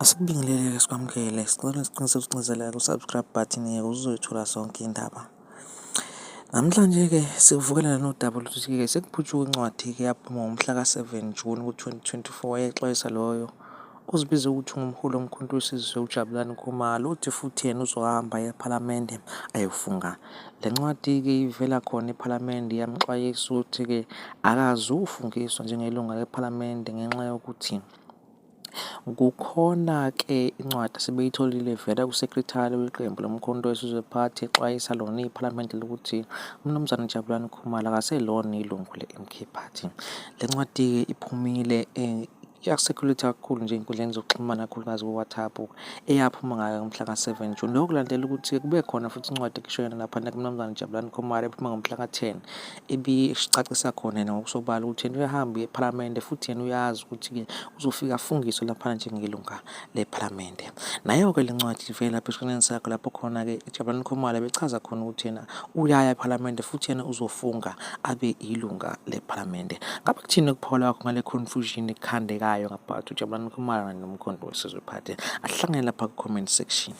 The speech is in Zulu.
Asikubingelele-ke sikwamukele, sicela siqiniseke ukucinzelela ku-subscribe button uzoyithola zonke iy'ndaba. Namhlanje-ke sikuvukela nodaba oluthi-ke sekuphuthuka incwadi-ke yaphuma ngomhlaka 7 Juni ku-2024 exwayisa loyo uzibiza ukuthi ungumholi omkhulu wesizwe uJabulani Khumalo, uthi futhi yena uzohamba ePhalamende ayofunga. Le ncwadi-ke ivela khona ePhalamende yamxwayisa ukuthi-ke akazufungiswa njengelunga lePhalamende ngenxa yokuthi kukhona-ke incwadi asebeyitholile vela kusekretari weqembu lomkhonto wesizwe party exwayisa lona iPhalamende lokuthi umnumzane Jabulani Khumalo akaselona ilungu le-MK Party. Le ncwadi-ke iphumile yasekhulisa kakhulu nje ey'nkundleni zokuxhumana kakhulukazi ku-WhatsApp eyaphuma ngayo ngomhlaka 7 Juni. Lokho kulandela ukuthi kube khona futhi incwadi ekushoyona laphana kumnumzane Jabulani Khumalo ephuma ngomhlaka 10 ebicacisa khona yena ngokusobala ukuthi yena uyahamba ePhalamende futhi yena uyazi ukuthi-ke uzofika afungiswe laphana njengelunga lePhalamende. Nayo-ke le ncwadi ivela lapha esiqineni sakho lapho khona-ke Jabulani Khumalo bechaza khona ukuthi yena uyaya ePhalamende futhi yena uzofunga abe ilunga lePhalamende. Ngabe kuthini ukuphawula kwakho ngale confusion ekhandekayo ngaphakathi uJabulani Khumalo nomkhonto wesizwe party? Asihlangane lapha ku-comment section.